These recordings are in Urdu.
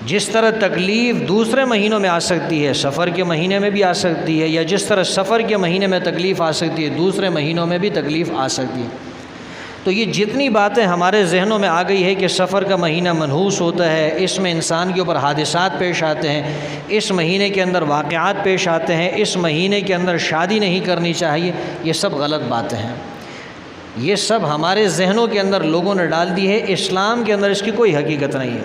جس طرح تکلیف دوسرے مہینوں میں آ سکتی ہے سفر کے مہینے میں بھی آ سکتی ہے، یا جس طرح سفر کے مہینے میں تکلیف آ سکتی ہے دوسرے مہینوں میں بھی تکلیف آ سکتی ہے۔ تو یہ جتنی باتیں ہمارے ذہنوں میں آ گئی ہے کہ سفر کا مہینہ منحوس ہوتا ہے، اس میں انسان کے اوپر حادثات پیش آتے ہیں، اس مہینے کے اندر واقعات پیش آتے ہیں، اس مہینے کے اندر شادی نہیں کرنی چاہیے، یہ سب غلط باتیں ہیں۔ یہ سب ہمارے ذہنوں کے اندر لوگوں نے ڈال دی ہے، اسلام کے اندر اس کی کوئی حقیقت نہیں ہے۔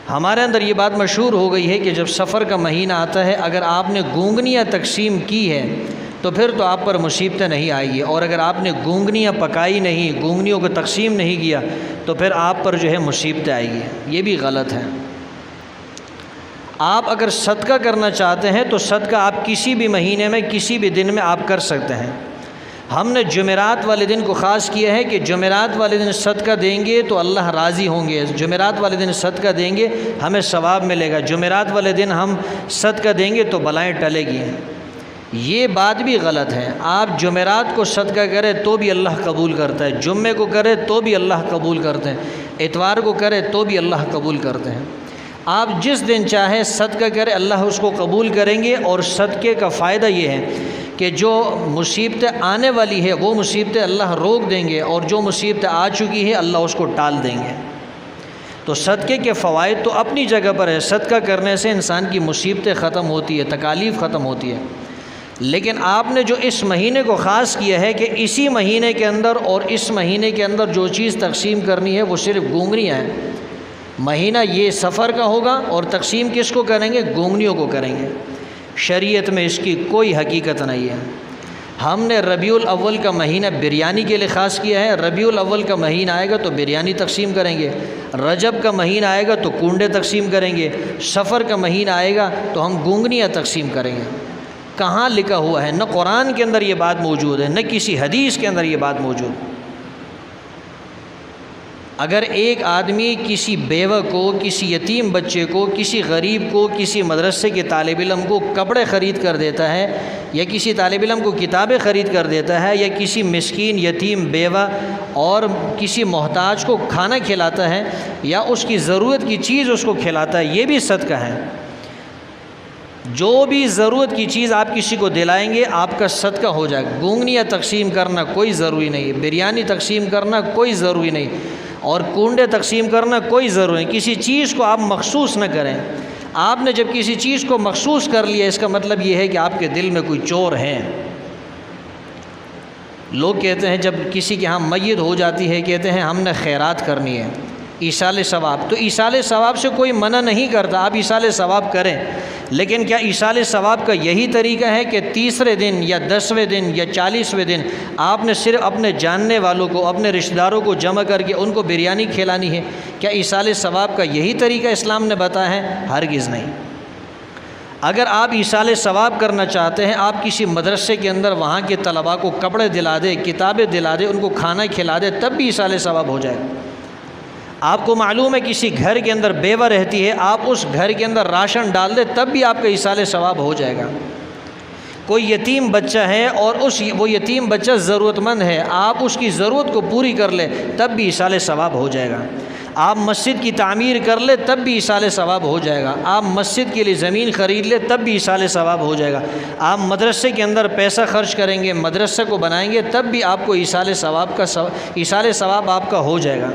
ہمارے اندر یہ بات مشہور ہو گئی ہے کہ جب سفر کا مہینہ آتا ہے اگر آپ نے گونگنیاں تقسیم کی ہے تو پھر تو آپ پر مصیبتیں نہیں آئیں گی، اور اگر آپ نے گونگنیاں پکائی نہیں، گونگنیوں کو تقسیم نہیں کیا تو پھر آپ پر جو ہے مصیبتیں آئیں گی۔ یہ بھی غلط ہے۔ آپ اگر صدقہ کرنا چاہتے ہیں تو صدقہ آپ کسی بھی مہینے میں کسی بھی دن میں آپ کر سکتے ہیں۔ ہم نے جمعرات والے دن کو خاص کیا ہے کہ جمعرات والے دن صدقہ دیں گے تو اللہ راضی ہوں گے، جمعرات والے دن صدقہ دیں گے ہمیں ثواب ملے گا، جمعرات والے دن ہم صدقہ دیں گے تو بلائیں ٹلے گی۔ یہ بات بھی غلط ہے۔ آپ جمعرات کو صدقہ کریں تو بھی اللہ قبول کرتا ہے، جمعے کو کریں تو بھی اللہ قبول کرتے ہیں، اتوار کو کریں تو بھی اللہ قبول کرتے ہیں۔ آپ جس دن چاہیں صدقہ کریں اللہ اس کو قبول کریں گے، اور صدقے کا فائدہ یہ ہے کہ جو مصیبتیں آنے والی ہے وہ مصیبتیں اللہ روک دیں گے، اور جو مصیبتیں آ چکی ہے اللہ اس کو ٹال دیں گے۔ تو صدقے کے فوائد تو اپنی جگہ پر ہے، صدقہ کرنے سے انسان کی مصیبتیں ختم ہوتی ہے، تکالیف ختم ہوتی ہے۔ لیکن آپ نے جو اس مہینے کو خاص کیا ہے کہ اسی مہینے کے اندر اور اس مہینے کے اندر جو چیز تقسیم کرنی ہے وہ صرف گونگنیاں ہیں۔ مہینہ یہ سفر کا ہوگا اور تقسیم کس کو کریں گے؟ گونگنیوں کو کریں گے۔ شریعت میں اس کی کوئی حقیقت نہیں ہے۔ ہم نے ربیع الاول کا مہینہ بریانی کے لیے خاص کیا ہے، ربیع الاول کا مہینہ آئے گا تو بریانی تقسیم کریں گے، رجب کا مہینہ آئے گا تو کنڈے تقسیم کریں گے، سفر کا مہینہ آئے گا تو ہم گونگنیاں تقسیم کریں گے۔ کہاں لکھا ہوا ہے؟ نہ قرآن کے اندر یہ بات موجود ہے، نہ کسی حدیث کے اندر یہ بات موجود ہے۔ اگر ایک آدمی کسی بیوہ کو، کسی یتیم بچے کو، کسی غریب کو، کسی مدرسے کے طالب علم کو کپڑے خرید کر دیتا ہے، یا کسی طالب علم کو کتابیں خرید کر دیتا ہے، یا کسی مسکین یتیم بیوہ اور کسی محتاج کو کھانا کھلاتا ہے، یا اس کی ضرورت کی چیز اس کو کھلاتا ہے، یہ بھی صدقہ ہے۔ جو بھی ضرورت کی چیز آپ کسی کو دلائیں گے آپ کا صدقہ ہو جائے گا۔ گونگنیاں تقسیم کرنا کوئی ضروری نہیں، بریانی تقسیم کرنا کوئی ضروری نہیں، اور کنڈے تقسیم کرنا کوئی ضروری نہیں۔ کسی چیز کو آپ مخصوص نہ کریں۔ آپ نے جب کسی چیز کو مخصوص کر لیا اس کا مطلب یہ ہے کہ آپ کے دل میں کوئی چور ہیں۔ لوگ کہتے ہیں جب کسی کے ہاں میت ہو جاتی ہے کہتے ہیں ہم نے خیرات کرنی ہے، ایصال ثواب۔ تو ایصال ثواب سے کوئی منع نہیں کرتا، آپ ایصال ثواب کریں، لیکن کیا ایصال ثواب کا یہی طریقہ ہے کہ تیسرے دن یا 10ویں دن یا 40ویں دن آپ نے صرف اپنے جاننے والوں کو، اپنے رشتہ داروں کو جمع کر کے ان کو بریانی کھلانی ہے؟ کیا ایصال ثواب کا یہی طریقہ اسلام نے بتایا ہے؟ ہرگز نہیں۔ اگر آپ ایصال ثواب کرنا چاہتے ہیں آپ کسی مدرسے کے اندر وہاں کے طلباء کو کپڑے دلا دیں، کتابیں دلا دیں، ان کو کھانا کھلا دیں، تب بھی ایصال ثواب ہو جائے گا۔ آپ کو معلوم ہے کسی گھر کے اندر بیوہ رہتی ہے، آپ اس گھر کے اندر راشن ڈال دیں تب بھی آپ کا ایصال ثواب ہو جائے گا۔ کوئی یتیم بچہ ہے اور وہ یتیم بچہ ضرورت مند ہے، آپ اس کی ضرورت کو پوری کر لیں تب بھی ایصال ثواب ہو جائے گا۔ آپ مسجد کی تعمیر کر لیں تب بھی ایصال ثواب ہو جائے گا۔ آپ مسجد کے لیے زمین خرید لیں تب بھی ایصال ثواب ہو جائے گا۔ آپ مدرسے کے اندر پیسہ خرچ کریں گے، مدرسے کو بنائیں گے تب بھی آپ کو ایصال ثواب آپ کا ہو جائے گا۔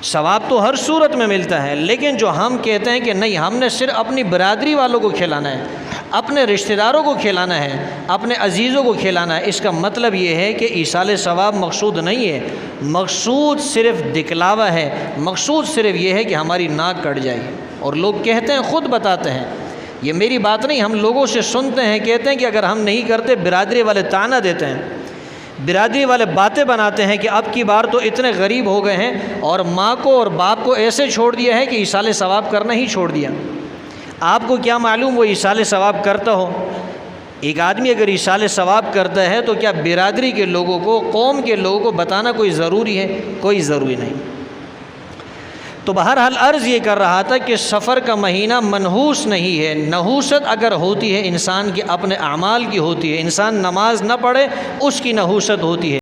ثواب تو ہر صورت میں ملتا ہے، لیکن جو ہم کہتے ہیں کہ نہیں ہم نے صرف اپنی برادری والوں کو کھلانا ہے، اپنے رشتہ داروں کو کھلانا ہے، اپنے عزیزوں کو کھلانا ہے، اس کا مطلب یہ ہے کہ ایصال ثواب مقصود نہیں ہے، مقصود صرف دکھلاوا ہے، مقصود صرف یہ ہے کہ ہماری ناک کٹ جائے۔ اور لوگ کہتے ہیں، خود بتاتے ہیں، یہ میری بات نہیں، ہم لوگوں سے سنتے ہیں، کہتے ہیں کہ اگر ہم نہیں کرتے برادری والے طعنہ دیتے ہیں، برادری والے باتیں بناتے ہیں کہ اب کی بار تو اتنے غریب ہو گئے ہیں اور ماں کو اور باپ کو ایسے چھوڑ دیا ہے کہ ایصال ثواب کرنا ہی چھوڑ دیا۔ آپ کو کیا معلوم وہ ایصال ثواب کرتا ہو؟ ایک آدمی اگر ایصال ثواب کرتا ہے تو کیا برادری کے لوگوں کو، قوم کے لوگوں کو بتانا کوئی ضروری ہے؟ کوئی ضروری نہیں۔ تو بہرحال عرض یہ کر رہا تھا کہ سفر کا مہینہ منحوس نہیں ہے۔ نحوست اگر ہوتی ہے انسان کے اپنے اعمال کی ہوتی ہے، انسان نماز نہ پڑھے اس کی نحوست ہوتی ہے۔